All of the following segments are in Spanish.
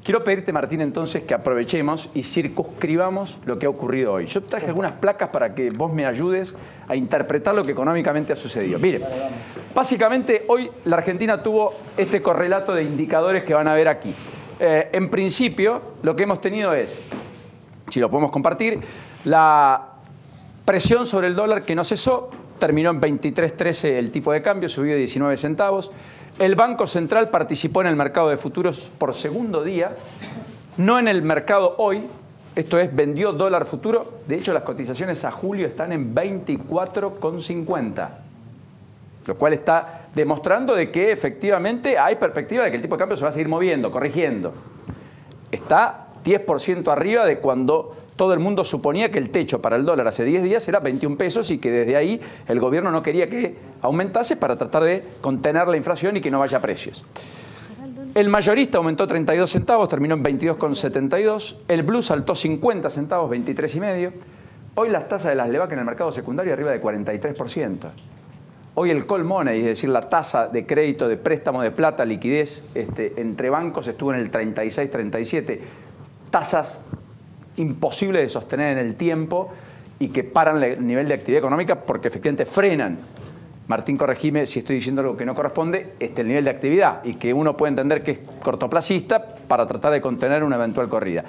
Quiero pedirte, Martín, entonces, que aprovechemos y circunscribamos lo que ha ocurrido hoy. Yo traje algunas placas para que vos me ayudes a interpretar lo que económicamente ha sucedido. Mire, básicamente hoy la Argentina tuvo este correlato de indicadores que van a ver aquí. En principio, lo que hemos tenido es, si lo podemos compartir, la presión sobre el dólar que no cesó, terminó en 23.13 el tipo de cambio, subió 19 centavos. El Banco Central participó en el mercado de futuros por segundo día, no en el mercado hoy, esto es, vendió dólar futuro. De hecho, las cotizaciones a julio están en 24,50, lo cual está demostrando de que efectivamente hay perspectiva de que el tipo de cambio se va a seguir moviendo, corrigiendo. Está 10% arriba de cuando todo el mundo suponía que el techo para el dólar hace 10 días era 21 pesos y que desde ahí el gobierno no quería que aumentase para tratar de contener la inflación y que no vaya a precios. El mayorista aumentó 32 centavos, terminó en 22,72. El blue saltó 50 centavos, 23,5. Hoy las tasas de las LEVAC en el mercado secundario arriba de 43%. Hoy el call money, es decir, la tasa de crédito, de préstamo de plata, liquidez entre bancos estuvo en el 36, 37. Tasas imposibles de sostener en el tiempo y que paran el nivel de actividad económica porque efectivamente frenan. Martín, corregime si estoy diciendo algo que no corresponde, el nivel de actividad y que uno puede entender que es cortoplacista para tratar de contener una eventual corrida.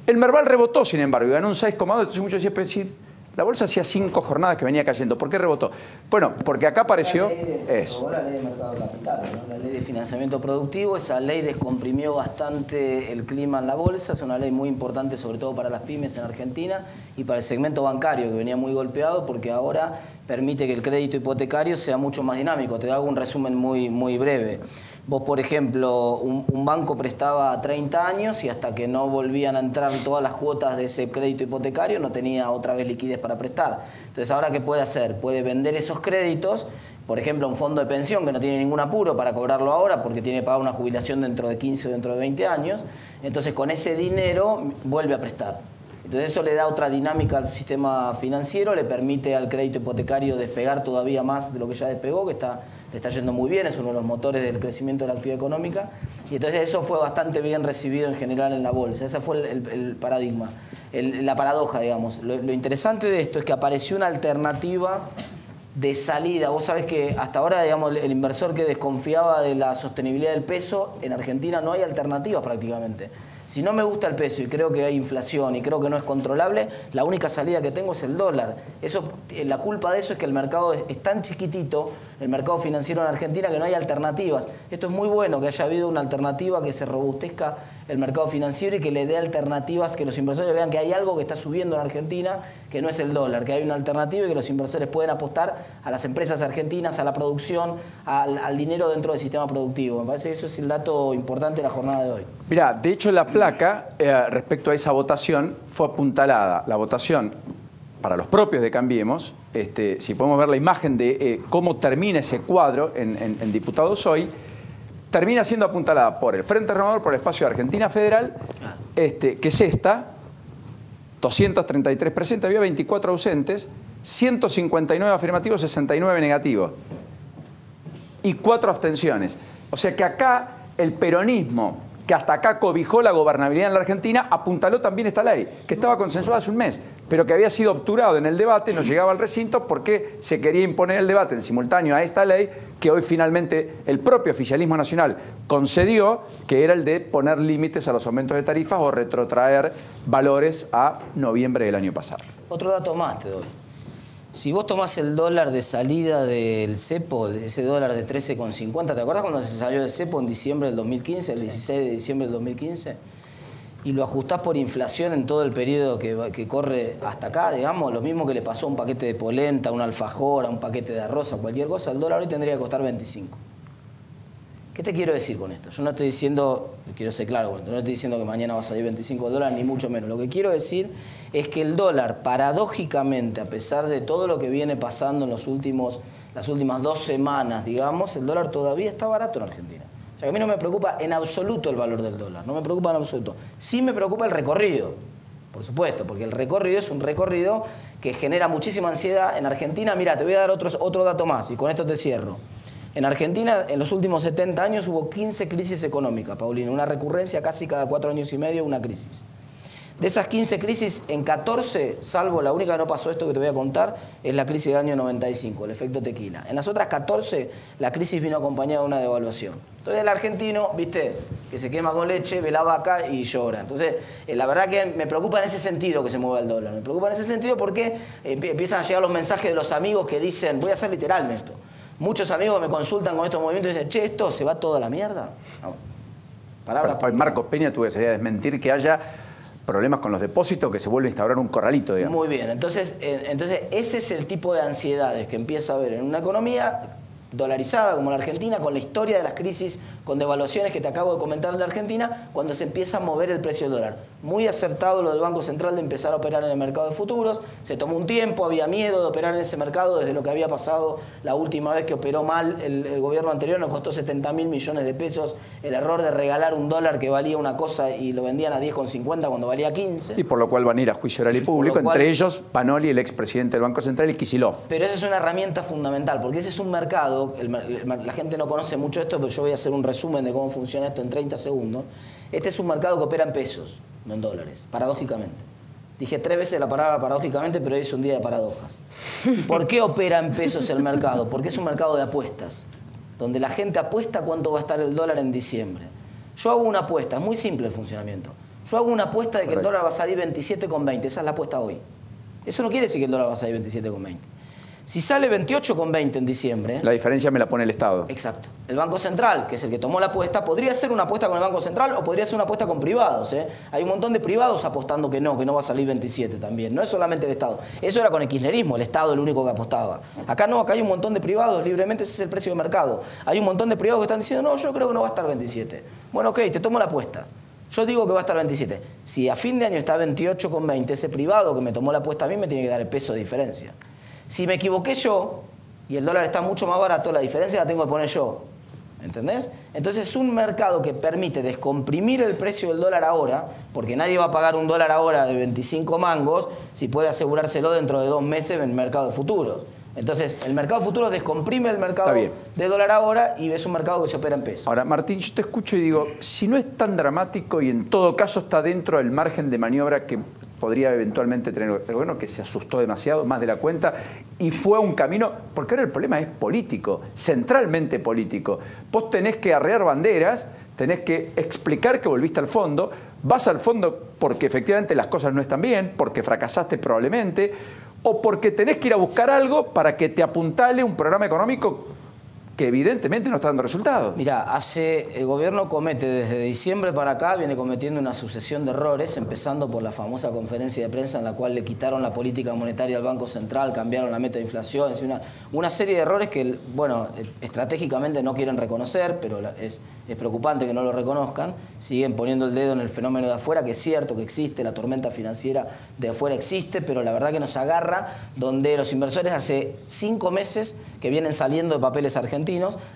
El Merval rebotó, sin embargo, y ganó un 6,2, entonces muchos decían, la bolsa hacía 5 jornadas que venía cayendo. ¿Por qué rebotó? Bueno, porque acá apareció eso. La ley de mercado de capitales, ¿no? La ley de financiamiento productivo. Esa ley descomprimió bastante el clima en la bolsa. Es una ley muy importante, sobre todo para las pymes en Argentina y para el segmento bancario, que venía muy golpeado, porque ahora permite que el crédito hipotecario sea mucho más dinámico. Te hago un resumen muy breve. Vos, por ejemplo, un banco prestaba a 30 años y hasta que no volvían a entrar todas las cuotas de ese crédito hipotecario no tenía otra vez liquidez para prestar. Entonces, ¿ahora qué puede hacer? Puede vender esos créditos, por ejemplo, a un fondo de pensión que no tiene ningún apuro para cobrarlo ahora porque tiene que pagar una jubilación dentro de 15 o dentro de 20 años. Entonces, con ese dinero vuelve a prestar. Entonces eso le da otra dinámica al sistema financiero, le permite al crédito hipotecario despegar todavía más de lo que ya despegó, que le está yendo muy bien, es uno de los motores del crecimiento de la actividad económica. Y entonces eso fue bastante bien recibido en general en la bolsa. Ese fue el paradigma, la paradoja, digamos. Lo interesante de esto es que apareció una alternativa de salida. Vos sabés que hasta ahora, digamos, el inversor que desconfiaba de la sostenibilidad del peso, en Argentina no hay alternativas prácticamente. Si no me gusta el peso y creo que hay inflación y creo que no es controlable, la única salida que tengo es el dólar. La culpa de eso es que el mercado es tan chiquitito, el mercado financiero en Argentina, que no hay alternativas. Esto es muy bueno, que haya habido una alternativa que se robustezca el mercado financiero y que le dé alternativas, que los inversores vean que hay algo que está subiendo en Argentina, que no es el dólar, que hay una alternativa y que los inversores pueden apostar a las empresas argentinas, a la producción, al dinero dentro del sistema productivo. Me parece que eso es el dato importante de la jornada de hoy. Mirá, de hecho la placa respecto a esa votación fue apuntalada. La votación para los propios de Cambiemos, si podemos ver la imagen de cómo termina ese cuadro en diputados hoy, termina siendo apuntalada por el Frente Renovador, por el Espacio de Argentina Federal, que es esta, 233 presentes, había 24 ausentes, 159 afirmativos, 69 negativos y 4 abstenciones. O sea que acá el peronismo, que hasta acá cobijó la gobernabilidad en la Argentina, apuntaló también esta ley, que estaba consensuada hace un mes, pero que había sido obturado en el debate, no llegaba al recinto porque se quería imponer el debate en simultáneo a esta ley, que hoy finalmente el propio oficialismo nacional concedió, que era el de poner límites a los aumentos de tarifas o retrotraer valores a noviembre del año pasado. Otro dato más te doy. Si vos tomás el dólar de salida del cepo, ese dólar de 13,50, ¿te acuerdas cuando se salió del cepo en diciembre del 2015, el 16 de diciembre del 2015? Y lo ajustás por inflación en todo el periodo que corre hasta acá, digamos, lo mismo que le pasó a un paquete de polenta, a un alfajor, a un paquete de arroz, a cualquier cosa, el dólar hoy tendría que costar 25. ¿Qué te quiero decir con esto? Yo no estoy diciendo, quiero ser claro, no estoy diciendo que mañana va a salir 25 dólares, ni mucho menos. Lo que quiero decir es que el dólar, paradójicamente, a pesar de todo lo que viene pasando en las últimas 2 semanas, digamos, el dólar todavía está barato en Argentina. O sea, que a mí no me preocupa en absoluto el valor del dólar, no me preocupa en absoluto. Sí me preocupa el recorrido, por supuesto, porque el recorrido es un recorrido que genera muchísima ansiedad en Argentina. Mira, te voy a dar otro dato más y con esto te cierro. En Argentina, en los últimos 70 años, hubo 15 crisis económicas, Paulino. Una recurrencia casi cada 4 años y medio, una crisis. De esas 15 crisis, en 14, salvo la única que no pasó esto que te voy a contar, es la crisis del año 95, el efecto tequila. En las otras 14, la crisis vino acompañada de una devaluación. Entonces el argentino, viste, que se quema con leche, ve la vaca y llora. Entonces, la verdad que me preocupa en ese sentido que se mueva el dólar. Me preocupa en ese sentido porque empiezan a llegar los mensajes de los amigos que dicen, voy a ser literal en esto. Muchos amigos me consultan con estos movimientos y dicen, che, ¿esto se va toda la mierda? No. Palabras. Marcos Peña, tú sería desmentir que haya problemas con los depósitos, que se vuelve a instaurar un corralito, digamos. Muy bien, entonces ese es el tipo de ansiedades que empieza a haber en una economía dolarizada como la Argentina, con la historia de las crisis, con devaluaciones que te acabo de comentar en la Argentina, cuando se empieza a mover el precio del dólar. Muy acertado lo del Banco Central de empezar a operar en el mercado de futuros. Se tomó un tiempo, había miedo de operar en ese mercado desde lo que había pasado la última vez que operó mal el gobierno anterior. Nos costó 70.000 millones de pesos el error de regalar un dólar que valía una cosa y lo vendían a 10,50 cuando valía 15. Y por lo cual van a ir a juicio oral y público, entre ellos Panoli, el expresidente del Banco Central, y Kicillof. Pero esa es una herramienta fundamental, porque ese es un mercado, la gente no conoce mucho esto, pero yo voy a hacer un resumen de cómo funciona esto en 30 segundos. Este es un mercado que opera en pesos, no en dólares, paradójicamente. Dije 3 veces la palabra paradójicamente, pero hoy es un día de paradojas. ¿Por qué opera en pesos el mercado? Porque es un mercado de apuestas, donde la gente apuesta cuánto va a estar el dólar en diciembre. Yo hago una apuesta, es muy simple el funcionamiento. Yo hago una apuesta de que el dólar va a salir 27,20, esa es la apuesta hoy. Eso no quiere decir que el dólar va a salir 27,20. Si sale 28,20 en diciembre... La diferencia me la pone el Estado. Exacto. El Banco Central, que es el que tomó la apuesta, podría ser una apuesta con el Banco Central o podría ser una apuesta con privados. Hay un montón de privados apostando que no va a salir 27 también. No es solamente el Estado. Eso era con el kirchnerismo, el Estado el único que apostaba. Acá no, acá hay un montón de privados, libremente ese es el precio de mercado. Hay un montón de privados que están diciendo, no, yo creo que no va a estar 27. Bueno, ok, te tomo la apuesta. Yo digo que va a estar 27. Si a fin de año está 28,20, ese privado que me tomó la apuesta a mí me tiene que dar el peso de diferencia. Si me equivoqué yo y el dólar está mucho más barato, la diferencia la tengo que poner yo. ¿Entendés? Entonces es un mercado que permite descomprimir el precio del dólar ahora, porque nadie va a pagar un dólar ahora de 25 mangos si puede asegurárselo dentro de 2 meses en el mercado de futuros. Entonces, el mercado de futuros descomprime el mercado de dólar ahora y es un mercado que se opera en pesos. Ahora, Martín, yo te escucho y digo, si no es tan dramático y en todo caso está dentro del margen de maniobra que podría eventualmente tener el gobierno, que se asustó demasiado, más de la cuenta, y fue un camino, porque ahora el problema es político, centralmente político. Vos tenés que arrear banderas, tenés que explicar que volviste al fondo, vas al fondo porque efectivamente las cosas no están bien, porque fracasaste probablemente, o porque tenés que ir a buscar algo para que te apuntale un programa económico que evidentemente no está dando resultados. Mirá, el gobierno comete desde diciembre para acá, viene cometiendo una sucesión de errores, empezando por la famosa conferencia de prensa en la cual le quitaron la política monetaria al Banco Central, cambiaron la meta de inflación, es una serie de errores que, bueno, estratégicamente no quieren reconocer, pero es preocupante que no lo reconozcan. Siguen poniendo el dedo en el fenómeno de afuera, que es cierto que existe, la tormenta financiera de afuera existe, pero la verdad que nos agarra donde los inversores hace 5 meses que vienen saliendo de papeles argentinos,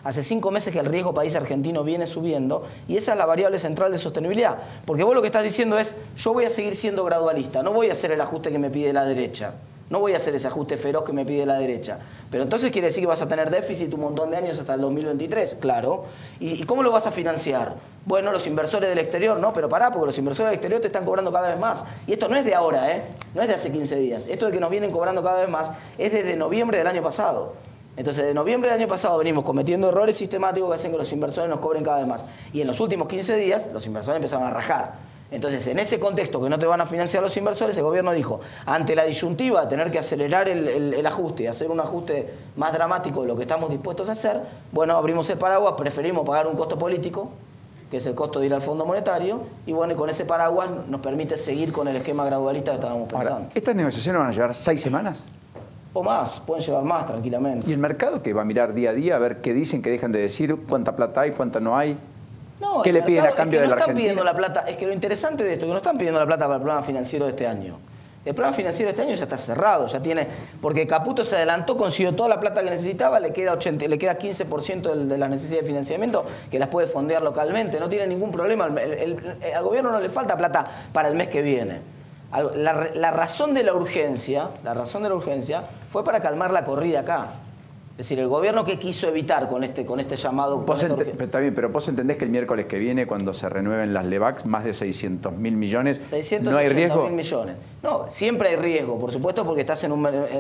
hace 5 meses que el riesgo país argentino viene subiendo y esa es la variable central de sostenibilidad. Porque vos lo que estás diciendo es, yo voy a seguir siendo gradualista, no voy a hacer el ajuste que me pide la derecha, no voy a hacer ese ajuste feroz que me pide la derecha. Pero entonces quiere decir que vas a tener déficit un montón de años hasta el 2023, claro. ¿Y cómo lo vas a financiar? Bueno, los inversores del exterior, no, pero pará, porque los inversores del exterior te están cobrando cada vez más. Y esto no es de ahora, no es de hace 15 días. Esto de que nos vienen cobrando cada vez más es desde noviembre del año pasado. Entonces, de noviembre del año pasado venimos cometiendo errores sistemáticos que hacen que los inversores nos cobren cada vez más. Y en los últimos 15 días, los inversores empezaron a rajar. Entonces, en ese contexto que no te van a financiar los inversores, el gobierno dijo, ante la disyuntiva de tener que acelerar el ajuste y hacer un ajuste más dramático de lo que estamos dispuestos a hacer, bueno, abrimos el paraguas, preferimos pagar un costo político, que es el costo de ir al Fondo Monetario, y bueno, y con ese paraguas nos permite seguir con el esquema gradualista que estábamos pensando. Ahora, ¿estas negociaciones van a llevar 6 semanas? O más, pueden llevar más tranquilamente. ¿Y el mercado que va a mirar día a día a ver qué dicen, qué dejan de decir, cuánta plata hay, cuánta no hay? No, ¿Qué le piden a cambio de la Argentina? No están pidiendo la plata, es que lo interesante de esto es que no están pidiendo la plata para el programa financiero de este año. El programa financiero de este año ya está cerrado, ya tiene, porque Caputo se adelantó, consiguió toda la plata que necesitaba, le queda 15% de las necesidades de financiamiento que las puede fondear localmente, no tiene ningún problema. Al gobierno no le falta plata para el mes que viene. La razón de la urgencia fue para calmar la corrida acá. Es decir, el gobierno que quiso evitar con este llamado... Está bien, pero vos entendés que el miércoles que viene, cuando se renueven las LEVACs, más de 600.000 millones, ¿no hay riesgo? millones. No, siempre hay riesgo, por supuesto, porque estás en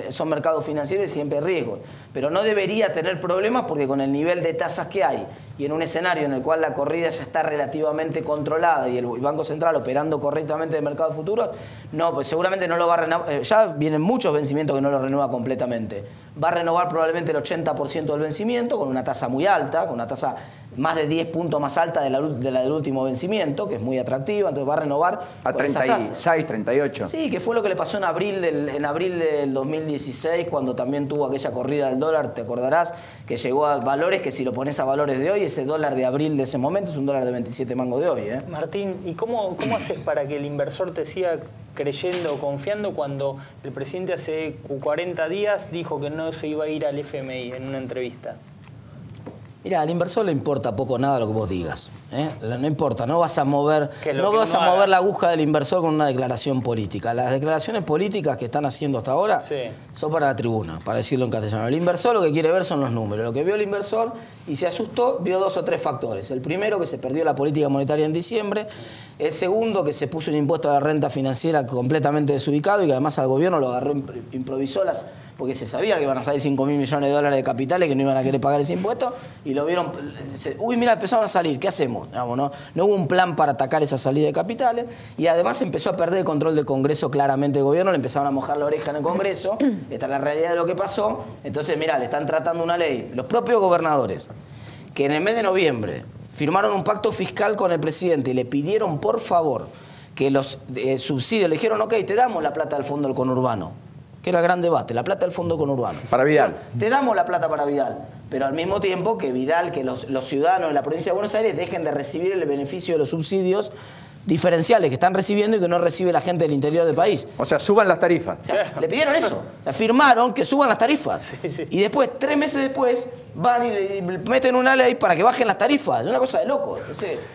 son mercados financieros y siempre hay riesgo. Pero no debería tener problemas porque con el nivel de tasas que hay y en un escenario en el cual la corrida ya está relativamente controlada y el Banco Central operando correctamente el mercado futuro, no, pues seguramente no lo va a renovar. Ya vienen muchos vencimientos que no lo renueva completamente. Va a renovar probablemente el 80% del vencimiento con una tasa muy alta, con una tasa más de 10 puntos más alta de la del último vencimiento, que es muy atractiva, entonces va a renovar a 36, 38. Sí, que fue lo que le pasó en abril del 2016, cuando también tuvo aquella corrida del dólar, te acordarás, que llegó a valores que si lo pones a valores de hoy, ese dólar de abril de ese momento es un dólar de 27 mangos de hoy. Martín, ¿y cómo haces para que el inversor te siga creyendo o confiando cuando el presidente hace 40 días dijo que no se iba a ir al FMI en una entrevista? Mira, al inversor le importa poco o nada lo que vos digas. No importa, no vas a mover la aguja del inversor con una declaración política. Las declaraciones políticas que están haciendo hasta ahora son para la tribuna, para decirlo en castellano. El inversor lo que quiere ver son los números. Lo que vio el inversor y se asustó, vio 2 o 3 factores. El primero, que se perdió la política monetaria en diciembre. El segundo, que se puso un impuesto a la renta financiera completamente desubicado y que además al gobierno lo agarró, improvisó porque se sabía que iban a salir 5.000 millones de dólares de capitales que no iban a querer pagar ese impuesto y lo vieron, uy, mira, empezaron a salir, ¿qué hacemos? No hubo un plan para atacar esa salida de capitales y además empezó a perder el control del Congreso claramente el gobierno, le empezaron a mojar la oreja en el Congreso, esta es la realidad de lo que pasó, entonces mira, le están tratando una ley, los propios gobernadores, que en el mes de noviembre firmaron un pacto fiscal con el presidente y le pidieron por favor que los subsidios, le dijeron, ok, te damos la plata del fondo del conurbano, que era el gran debate, la plata del fondo conurbano. Para Vidal. Te damos la plata para Vidal, pero al mismo tiempo que Vidal, que los ciudadanos de la provincia de Buenos Aires dejen de recibir el beneficio de los subsidios diferenciales que están recibiendo y que no recibe la gente del interior del país. O sea, suban las tarifas. O sea, le pidieron eso. O sea, firmaron que suban las tarifas. Y después, 3 meses después, van y meten una ley para que bajen las tarifas. Es una cosa de loco.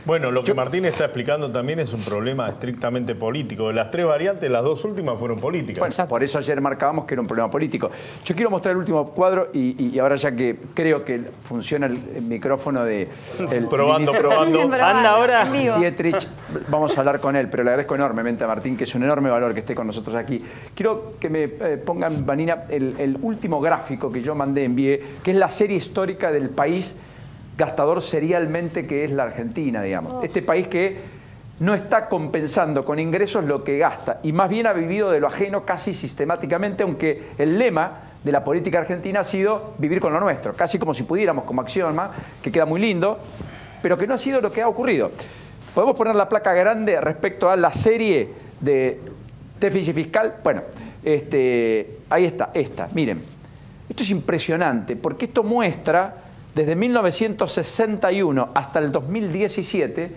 Bueno, lo que Martín está explicando también es un problema estrictamente político. De las 3 variantes, las 2 últimas fueron políticas. Bueno, por eso ayer marcábamos que era un problema político. Yo quiero mostrar el último cuadro y ahora ya que creo que funciona el micrófono de... Probando. Anda ahora. Dietrich, vamos a hablar con él, pero le agradezco enormemente a Martín, que es un enorme valor que esté con nosotros aquí. Quiero que me pongan, Vanina, el último gráfico que yo envié, que es la serie histórica del país gastador serialmente que es la Argentina, digamos. Este país que no está compensando con ingresos lo que gasta y más bien ha vivido de lo ajeno casi sistemáticamente, aunque el lema de la política argentina ha sido vivir con lo nuestro, casi como si pudiéramos, como axioma, que queda muy lindo, pero que no ha sido lo que ha ocurrido. ¿Podemos poner la placa grande respecto a la serie de déficit fiscal? Bueno, ahí está, esta, miren. Esto es impresionante porque esto muestra desde 1961 hasta el 2017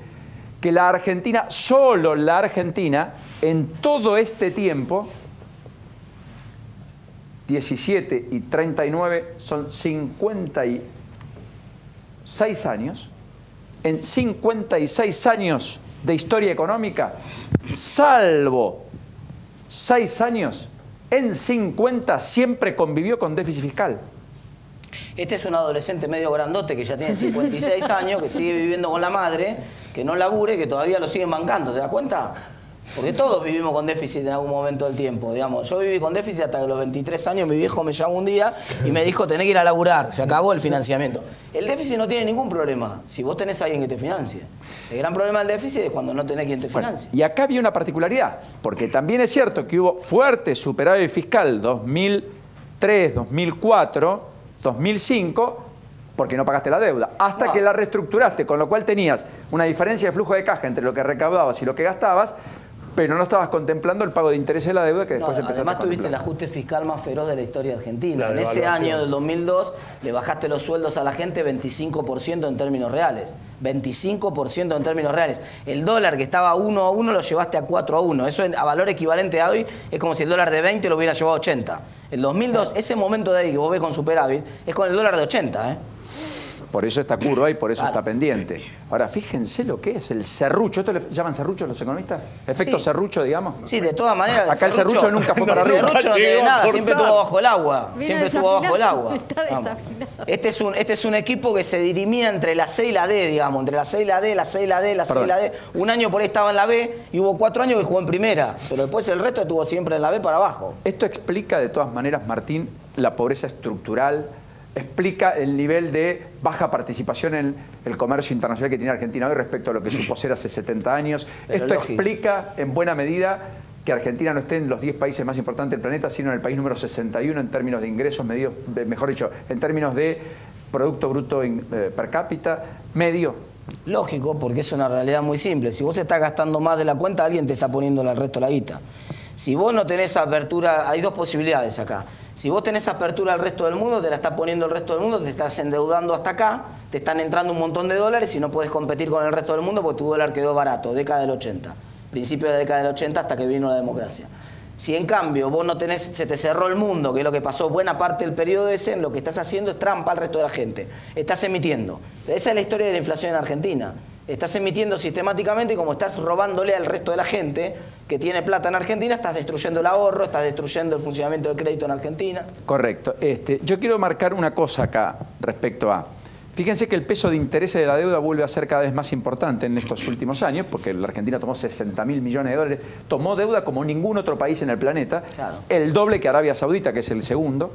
que la Argentina, solo la Argentina, en todo este tiempo, 17 y 39 son 56 años, en 56 años de historia económica, salvo 6 años, en 50 siempre convivió con déficit fiscal. Este es un adolescente medio grandote que ya tiene 56 años, que sigue viviendo con la madre, que no labure, que todavía lo siguen bancando, ¿te das cuenta? Porque todos vivimos con déficit en algún momento del tiempo, digamos. Yo viví con déficit hasta que los 23 años mi viejo me llamó un día y me dijo, tenés que ir a laburar, se acabó el financiamiento. El déficit no tiene ningún problema si vos tenés a alguien que te financie. El gran problema del déficit es cuando no tenés quien te financie. Bueno, y acá había una particularidad, porque también es cierto que hubo fuerte superávit fiscal 2003, 2004, 2005, porque no pagaste la deuda, hasta que la reestructuraste, con lo cual tenías una diferencia de flujo de caja entre lo que recaudabas y lo que gastabas, pero no estabas contemplando el pago de interés de la deuda que después empezaste a contemplar. Además tuviste el ajuste fiscal más feroz de la historia argentina. En ese año del 2002 le bajaste los sueldos a la gente 25% en términos reales. 25% en términos reales. El dólar que estaba a 1 a 1 lo llevaste a 4 a 1. Eso a valor equivalente a hoy es como si el dólar de 20 lo hubiera llevado a 80. El 2002, ese momento de ahí que vos ves con superávit, es con el dólar de 80, Por eso está curva y por eso está pendiente. Ahora, fíjense lo que es el serrucho. ¿Esto le llaman serrucho los economistas? ¿Efecto serrucho, digamos? Sí, de todas maneras. Acá el serrucho nunca fue para arriba. El serrucho no tiene nada, siempre estuvo bajo el agua. Siempre estuvo bajo el agua. Está Este es un equipo que se dirimía entre la C y la D, digamos, entre la C y la D, la C y la D, la C y la D. Un año por ahí estaba en la B y hubo 4 años que jugó en primera, pero después el resto estuvo siempre en la B para abajo. Esto explica de todas maneras, Martín, la pobreza estructural, explica el nivel de baja participación en el comercio internacional que tiene Argentina hoy respecto a lo que supo ser hace 70 años. Pero Esto explica en buena medida que Argentina no esté en los 10 países más importantes del planeta, sino en el país número 61 en términos de ingresos medios, mejor dicho, en términos de Producto Bruto per cápita medio. Lógico, porque es una realidad muy simple. Si vos estás gastando más de la cuenta, alguien te está poniendo el resto de la guita. Si vos no tenés apertura, hay dos posibilidades acá. Si vos tenés apertura al resto del mundo, te la está poniendo el resto del mundo, te estás endeudando hasta acá, te están entrando un montón de dólares y no puedes competir con el resto del mundo porque tu dólar quedó barato, década del 80, principio de la década del 80 hasta que vino la democracia. Si en cambio vos no tenés, se te cerró el mundo, que es lo que pasó buena parte del periodo ese, lo que estás haciendo es trampa al resto de la gente. Estás emitiendo. Esa es la historia de la inflación en Argentina. Estás emitiendo sistemáticamente y como estás robándole al resto de la gente que tiene plata en Argentina, estás destruyendo el ahorro, estás destruyendo el funcionamiento del crédito en Argentina. Correcto. Yo quiero marcar una cosa acá respecto a... Fíjense que el peso de intereses de la deuda vuelve a ser cada vez más importante en estos últimos años, porque la Argentina tomó 60.000 millones de dólares, tomó deuda como ningún otro país en el planeta, claro, el doble que Arabia Saudita, que es el segundo.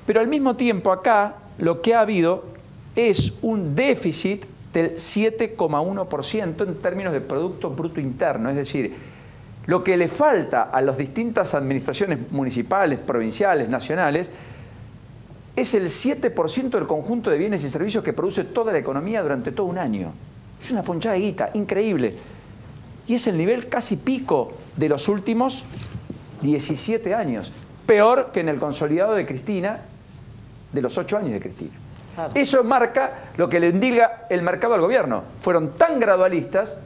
Pero al mismo tiempo acá lo que ha habido es un déficit del 7,1% en términos de Producto Bruto Interno, es decir, lo que le falta a las distintas administraciones municipales, provinciales, nacionales, es el 7% del conjunto de bienes y servicios que produce toda la economía durante todo un año. Es una ponchada de guita, increíble. Y es el nivel casi pico de los últimos 17 años. Peor que en el consolidado de Cristina, de los 8 años de Cristina. Claro. Eso marca lo que le indica el mercado al gobierno. Fueron tan gradualistas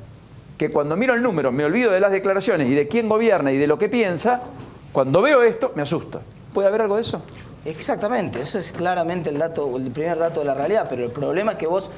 que cuando miro el número me olvido de las declaraciones y de quién gobierna y de lo que piensa. Cuando veo esto, me asusta. ¿Puede haber algo de eso? Exactamente, eso es claramente el primer dato de la realidad, pero el problema es que vos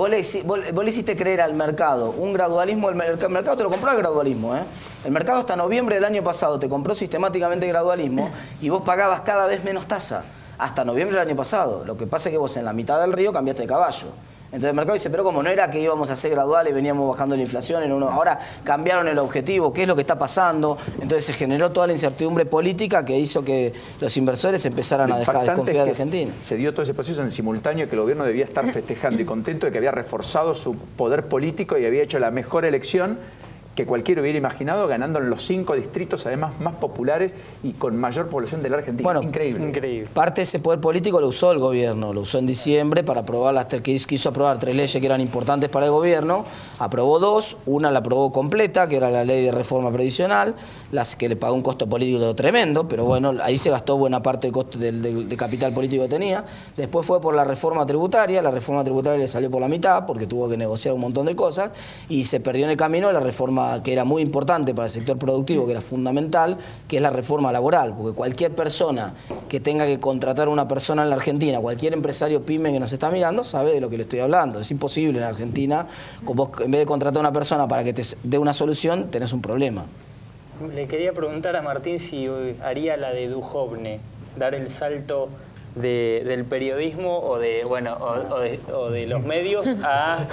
le hiciste creer al mercado un gradualismo, el mercado te lo compró el gradualismo, ¿eh? El mercado hasta noviembre del año pasado te compró sistemáticamente el gradualismo y vos pagabas cada vez menos tasa, hasta noviembre del año pasado. Lo que pasa es que vos en la mitad del río cambiaste de caballo. Entonces el mercado dice, pero como no era que íbamos a hacer graduales, veníamos bajando la inflación, ahora cambiaron el objetivo, ¿qué es lo que está pasando? Entonces se generó toda la incertidumbre política que hizo que los inversores empezaran a dejar de desconfiar de Argentina. Se dio todo ese proceso en simultáneo que el gobierno debía estar festejando y contento de que había reforzado su poder político y había hecho la mejor elección que cualquiera hubiera imaginado, ganando en los 5 distritos además más populares y con mayor población de la Argentina. Bueno, increíble. Parte de ese poder político lo usó el gobierno, lo usó en diciembre para aprobar quiso aprobar 3 leyes que eran importantes para el gobierno, aprobó 2, una la aprobó completa, que era la ley de reforma previsional, que le pagó un costo político tremendo, pero bueno, ahí se gastó buena parte del costo del capital político que tenía. Después fue por la reforma tributaria le salió por la mitad porque tuvo que negociar un montón de cosas y se perdió en el camino la reforma que era muy importante para el sector productivo, que era fundamental, que es la reforma laboral, porque cualquier persona que tenga que contratar a una persona en la Argentina, cualquier empresario pyme que nos está mirando, sabe de lo que le estoy hablando. Es imposible en Argentina, vos en vez de contratar a una persona para que te dé una solución, tenés un problema. Le quería preguntar a Martín si haría la de Duhovne, dar el salto del periodismo o de los medios a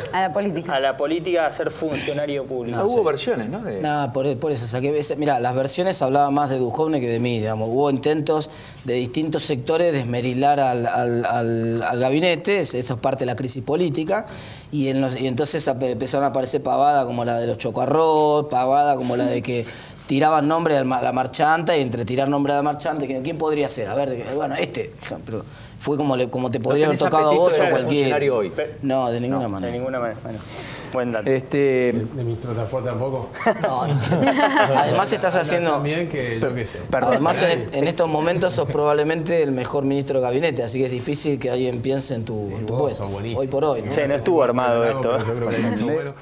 la política, a ser funcionario público. Hubo versiones, ¿no? Nada, por eso saqué. Mirá, las versiones hablaban más de Duhovne que de mí, digamos. Hubo intentos de distintos sectores de esmerilar al gabinete, eso es parte de la crisis política, y entonces empezaron a aparecer pavadas como la de los chocoarroz, pavada como la de que tiraban nombre a la marchanta y entre tirar nombre a la marchanta, ¿quién podría ser? A ver, bueno, ejemplo. Fue como te podría haber tocado a vos o cualquier. Hoy. No, de ninguna manera. De ninguna manera. Bueno, buen dato. ¿De ministro de Transporte tampoco? No. Además estás haciendo... También que yo qué sé. Además en estos momentos sos probablemente el mejor ministro de gabinete, así que es difícil que alguien piense en tu puesto. Hoy por hoy, ¿no? Che, no estuvo armado esto. Yo creo que hay mucho bueno.